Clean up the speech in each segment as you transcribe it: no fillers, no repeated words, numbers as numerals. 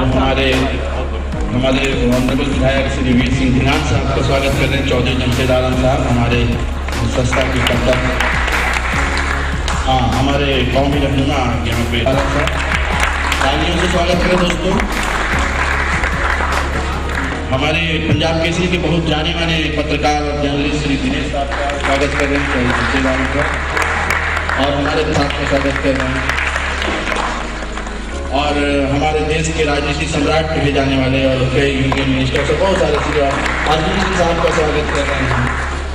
हमारे ऑनरेबल विधायक श्री वीर सिंह धिनान साहब का स्वागत कर रहे हैं। चौधरी जमशेद आलम साहब हमारे संस्था के कर्ता, हाँ हमारे कौमी रहनुमा यहाँ पे आलम साहब, तालियों से स्वागत करें दोस्तों। हमारे पंजाब केसरी के बहुत जाने माने पत्रकार और जर्नलिस्ट श्री दिनेश साहब का स्वागत कर रहे हैं, चौधरी जमशेद आलम का, और हमारे साथ में स्वागत कर रहे हैं। और हमारे देश के राजनीति सम्राट कहे जाने वाले और कई यूनियन मिनिस्टर से बहुत सारे अर्जुन सिंह साहब का स्वागत कर रहे हैं।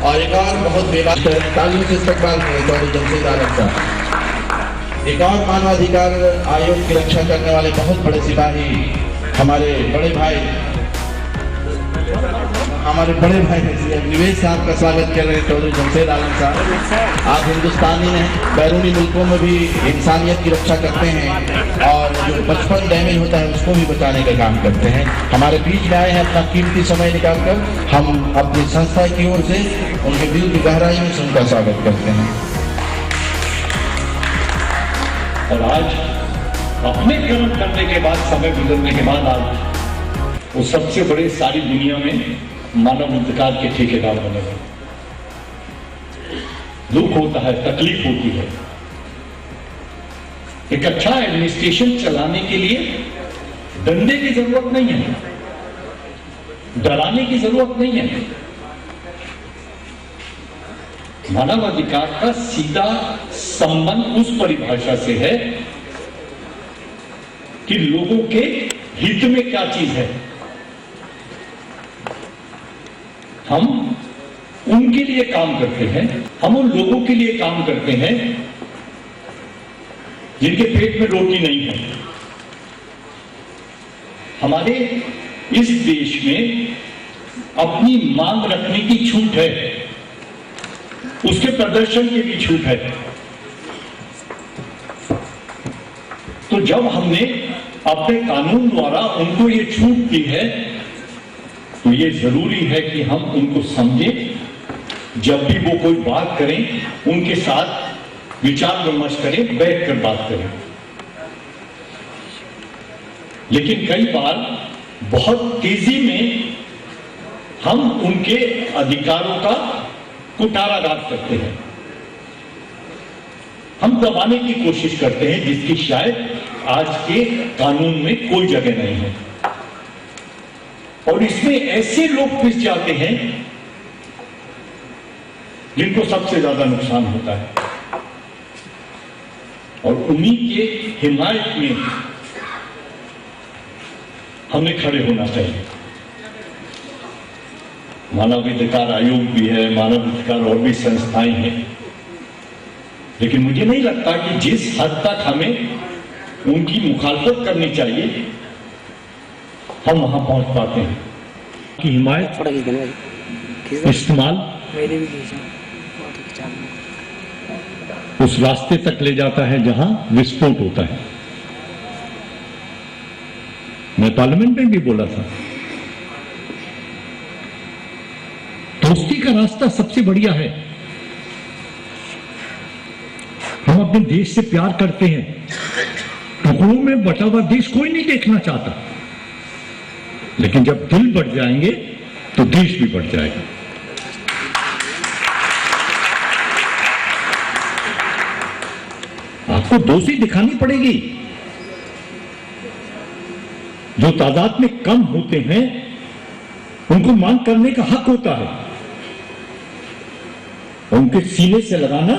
और एक और बहुत बेबाक तालियों से इस्तकबाल करें चौधरी जमशेद आलम साहब। एक और मानवाधिकार आयोग की रक्षा करने वाले बहुत बड़े सिपाही हमारे बड़े भाई निवेश साहब का स्वागत कर रहे हैं चौधरी जमशेद आलम साहब। आप हिंदुस्तानी हैं, बैरूनी मुल्कों में भी इंसानियत की रक्षा करते हैं और जो बचपन डैमेज होता है उसको भी बचाने का काम करते हैं। हमारे बीच में आए हैं, अपना कीमती समय निकालकर हम अपनी संस्था की ओर से उनके दिल की गहराई में उनका स्वागत करते हैं। और आज अपने कर्म करने के बाद, समय गुजरने के बाद, आज वो सबसे बड़े सारी दुनिया में मानव अधिकार के ठेकेदार बने हुए। दुख होता है, तकलीफ होती है। एक अच्छा एडमिनिस्ट्रेशन चलाने के लिए डंडे की जरूरत नहीं है, डराने की जरूरत नहीं है। मानव अधिकार का सीधा संबंध उस परिभाषा से है कि लोगों के हित में क्या चीज है। हम उनके लिए काम करते हैं, हम उन लोगों के लिए काम करते हैं जिनके पेट में रोटी नहीं है। हमारे इस देश में अपनी मांग रखने की छूट है, उसके प्रदर्शन की भी छूट है। तो जब हमने अपने कानून द्वारा उनको ये छूट दी है तो ये जरूरी है कि हम उनको समझें। जब भी वो कोई बात करें उनके साथ विचार विमर्श करें, बैठकर बात करें। लेकिन कई बार बहुत तेजी में हम उनके अधिकारों का कुठाराघात करते हैं, हम दबाने की कोशिश करते हैं, जिसकी शायद आज के कानून में कोई जगह नहीं है। और इसमें ऐसे लोग पिस जाते हैं जिनको सबसे ज्यादा नुकसान होता है, और उन्हीं के हिमायत में हमें खड़े होना चाहिए। मानव अधिकार आयोग भी है, मानव अधिकार और भी संस्थाएं हैं, लेकिन मुझे नहीं लगता कि जिस हद तक हमें उनकी मुखालफत करनी चाहिए हम वहां पहुंच पाते हैं। कि हिमायत इस्तेमाल उस रास्ते तक ले जाता है जहां विस्फोट होता है। मैं पार्लियामेंट में भी बोला था, दोस्ती का रास्ता सबसे बढ़िया है। हम अपने देश से प्यार करते हैं, टुकड़ों में बटा हुआ देश कोई नहीं देखना चाहता, लेकिन जब दिल बढ़ जाएंगे तो देश भी बढ़ जाएगा। आपको दोस्ती दिखानी पड़ेगी। जो तादाद में कम होते हैं उनको मांग करने का हक होता है, उनके सीने से लगाना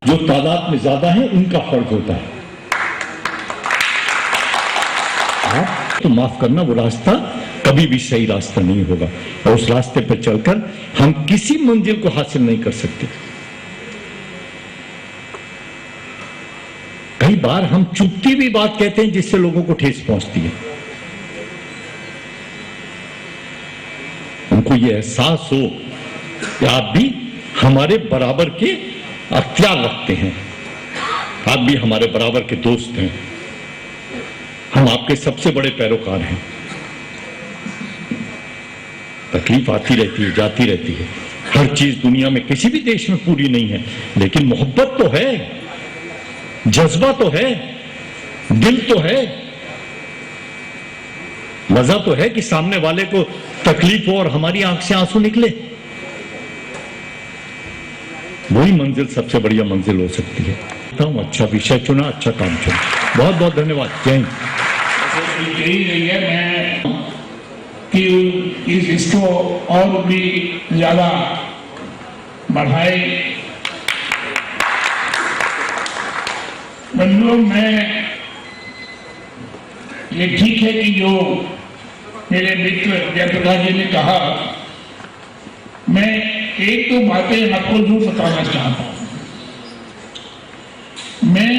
जो तादाद में ज्यादा है उनका फर्ज होता है। आप तो माफ करना, वो रास्ता कभी भी सही रास्ता नहीं होगा, और उस रास्ते पर चलकर हम किसी मंजिल को हासिल नहीं कर सकते। कई बार हम चुपती भी बात कहते हैं जिससे लोगों को ठेस पहुंचती है। उनको ये एहसास हो कि आप भी हमारे बराबर के अख्तियार रखते हैं, आप भी हमारे बराबर के दोस्त हैं, हम आपके सबसे बड़े पैरोकार हैं। तकलीफ आती रहती है, जाती रहती है। हर चीज दुनिया में किसी भी देश में पूरी नहीं है, लेकिन मोहब्बत तो है, जज्बा तो है, दिल तो है। वजह तो है कि सामने वाले को तकलीफ हो और हमारी आंख से आंसू निकले। वही मंजिल सबसे बढ़िया मंजिल हो सकती है। अच्छा विषय चुना, अच्छा काम चुना। बहुत बहुत धन्यवाद। जय हिंद। यही नहीं है मैं कि इसको और भी ज्यादा बढ़ाए। बंधुओं, मैं ये ठीक है कि जो मेरे मित्र जयप्रकाश जी ने कहा, मैं एक दो बातें आपको जरूर बताना चाहता हूं। मैं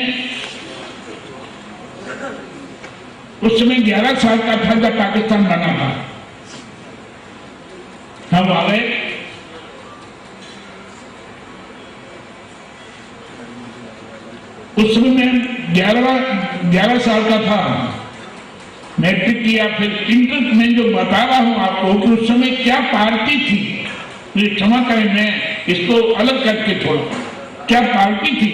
उस समय 11 साल का था जब पाकिस्तान बना था। हम आ गए, उस समय मैं 11 साल का था। मैट्रिक किया, फिर इंटर में जो बता रहा हूं आपको कि उस समय क्या पार्टी थी, मुझे क्षमा करें, मैं इसको अलग करके थोड़ा, क्या पार्टी थी।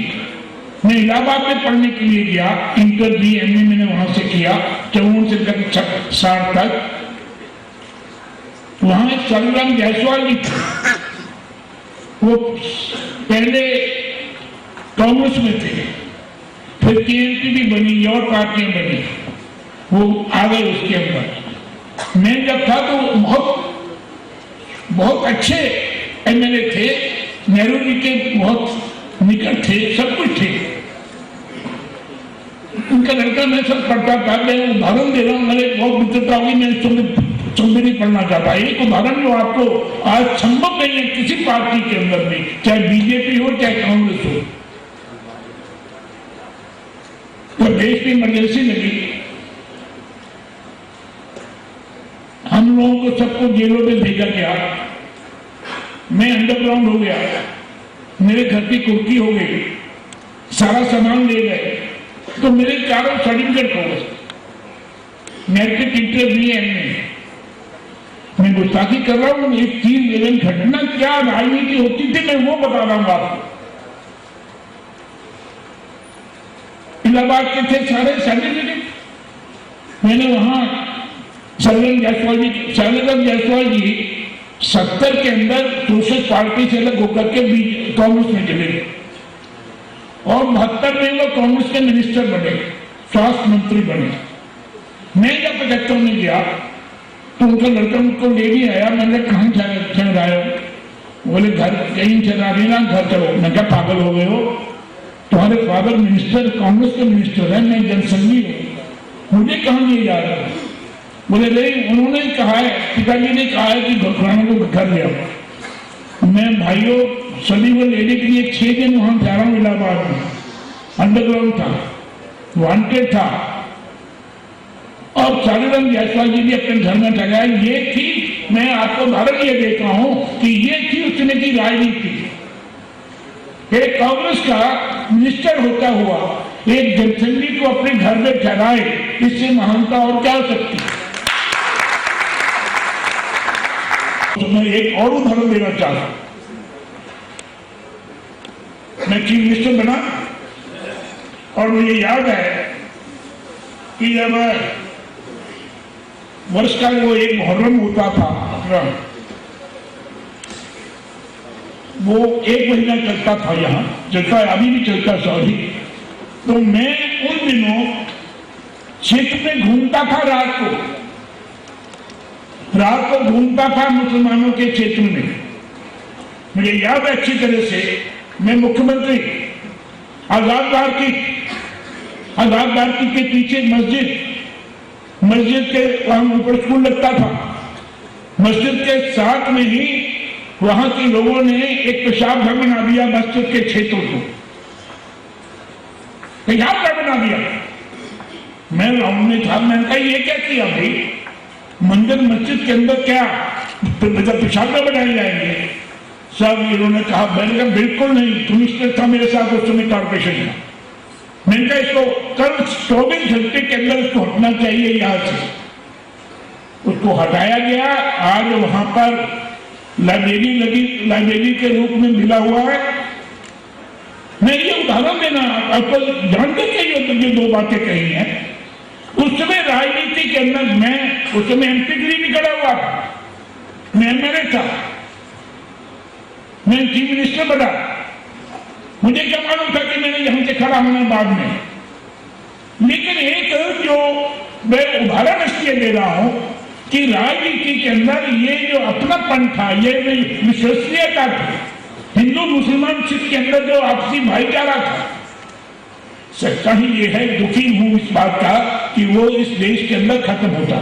मैं इलाहाबाद में पढ़ने के लिए गया, इंटर भी एमए मैंने वहां से किया 54 से लेकर 60 तक। वहां एक सर्वराम जायसवाल जी थे, वो पहले कांग्रेस में थे, फिर केएमपी भी बनी और पार्टियां बनी, वो आ गए उसके अंदर। मैं जब था तो बहुत अच्छे एमएलए थे, नेहरू जी के बहुत निकट थे, सब कुछ थे। उनका लड़का मैं सब पढ़ता था। मैं उदाहरण दे रहा हूँ, मेरे बहुत मित्रता हुई, मैं सुन नहीं पढ़ना चाहता। एक उदाहरण जो आपको आज संभव नहीं है किसी पार्टी के अंदर भी, चाहे बीजेपी हो चाहे कांग्रेस हो। तो देश में इमरजेंसी लगी, हम लोगों को सबको जेलों में भेजा गया। मैं अंडरग्राउंड हो गया, मेरे घर की कुर्की हो गई, सारा सामान ले गए, तो मेरे चारों सर्टिफिकेट हो गए, मैट्रिक, इंटर, बी, एमए। मैं गुस्ताखी कर रहा हूं। एक चीज एवं घटना क्या राजनीति होती थी, मैं वो बता रहा हूं आपको। इलाहाबाद के थे सारे सर्टिफिकेट। मैंने वहां सर्वराम जायसवाल जी 70 के अंदर सोशलिस्ट पार्टी से अलग होकर के कांग्रेस में चले गए और 72 में वो कांग्रेस के मिनिस्टर बने, स्वास्थ्य मंत्री बने। मैं जब 75 में गया तो उनका लड़का मुझको ले भी आया। मैंने कहा चल रहा है, बोले घर कहीं चला रही ना, घर चलो। मैं क्या पागल हो गए हो, तुम्हारे फादर मिनिस्टर, कांग्रेस के मिनिस्टर है, मैं जनसंघी हूं, मुझे कहां ले जा रहा है। बोले नहीं, उन्होंने कहा है, पिताजी ने कहा है कि घरवालों को घर ले आओ। मैं भाइयों सभी को लेने के लिए 6 दिन वहां जा रहा हूं इलाहाबाद में। अंडरग्राउंड था, वांटेड था, और सर्वराम जायसवाल जी भी अपने घर में ठहराया। ये थी, मैं आपको उदाहरण ये देता हूं कि ये थी उस समय की राजनीति। एक कांग्रेस का मिनिस्टर होता हुआ एक जनसंघी को अपने घर में ठहराए, इससे महानता और क्या हो सकती है। तो मैं एक और उदाहरण देना चाहता हूं। मैं चीफ मिनिस्टर बना और मुझे याद है कि जब वर्ष का वो एक मुहर्रम होता था अपना, वो 1 महीना चलता था, यहाँ चलता है, अभी भी चलता, सॉरी। तो मैं उन दिनों क्षेत्र में घूमता था, रात को घूमता था मुसलमानों के क्षेत्र में। मुझे याद है अच्छी तरह से, मैं मुख्यमंत्री आजाद भारती के पीछे मस्जिद के वहां ऊपर स्कूल लगता था, मस्जिद के साथ में ही वहां के लोगों ने एक पेशाब घर बना दिया मस्जिद के क्षेत्र को, पेशाब घर बना दिया। मैं राउंड में था, मैंने कहा ये क्या किया भाई, मंदिर मस्जिद के अंदर क्या पेशाब घर बनाए जाएंगे? सब इन्होंने कहा, मैंने कहा बिल्कुल नहीं, मिनिस्टर था मेरे साथ उस समय कॉर्पोरेशन में। मैंने कहा इसको कल 24 घंटे के अंदर इसको हटना चाहिए यहाँ से। उसको हटाया गया। आज वहां पर लाइब्रेरी के रूप में मिला हुआ है। मैं ये उदाहरण देना, आपको जानते थे ये 2 बातें कही हैं। उस समय राजनीति के अंदर मैं उस समय एमपी के लिए भी खड़ा हुआ था, मैं एमएलए था, मैं चीफ मिनिस्टर बना। मुझे क्या मालूम था कि मैंने यहां से खड़ा होना बाद में। लेकिन एक जो मैं उदाहरण इसलिए दे रहा हूं कि राजनीति के अंदर ये जो अपनापन था, ये विश्वसनीयता थी, हिंदू मुसलमान सिख के अंदर जो आपसी भाईचारा था, सच्चा ही ये है, दुखी हूं इस बात का कि वो इस देश के अंदर खत्म होता।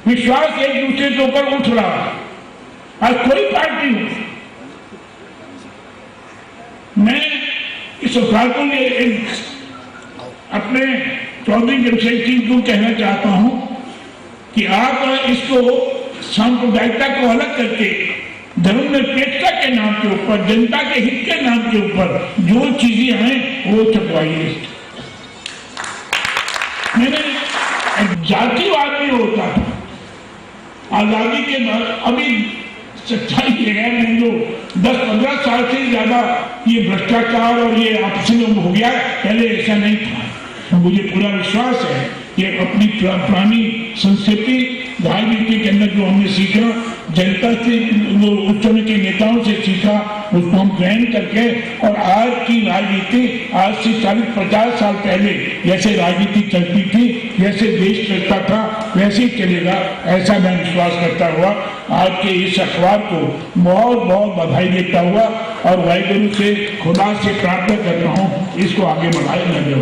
विश्वास एक दूसरे के ऊपर उठ रहा है। आज कोई पार्टी हो, मैं इस सरकार को अपने चौधरी जमशेद सिंह को कहना चाहता हूं कि आप इसको सांप्रदायिकता को अलग करके धर्मनिरपेक्षता के नाम के ऊपर, जनता के हित के नाम के ऊपर जो चीजें हैं वो छपवाइए। मैंने जातिवाद भी होता था आजादी के बाद। अभी सच्चाई ये है, मैं जो 10-15 साल से ज्यादा ये भ्रष्टाचार और ये आपसी में हो गया, पहले ऐसा नहीं था। मुझे पूरा विश्वास है कि अपनी पुरानी संस्कृति राजनीति के अंदर जो हमने सीखा, जनता से, वो उस समय के नेताओं से सीखा, उसको हम ग्रहण करके, और आज की राजनीति आज से 40-50 साल पहले जैसे राजनीति चलती थी, जैसे देश चलता था, वैसे ही चलेगा, ऐसा मैं विश्वास करता हुआ आज के इस अखबार को बहुत बहुत बधाई देता हुआ और वाहिगुरु से, खुदा से प्रार्थना करता हूँ इसको आगे बढ़ाए लगे।